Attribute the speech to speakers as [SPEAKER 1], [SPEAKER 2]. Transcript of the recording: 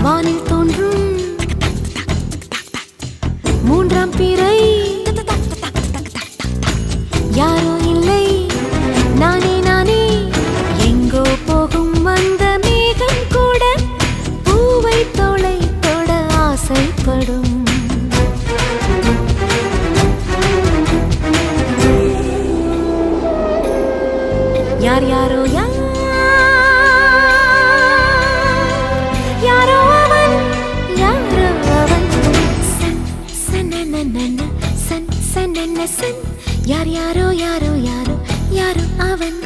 [SPEAKER 1] வானில் தோன்றும் மூன்றாம் பிறை யாரோ இல்லை நானே நானே எங்கோ போகும் அந்த மேகம் கூட பூவை தோளை தொட ஆசைப்படும் யார் யாரோ யாரோ அவன் யாரோ அவன் சன் சனனனன சன் சனன சன் யார் யாரோ யாரோ யாரோ யாரோ அவன்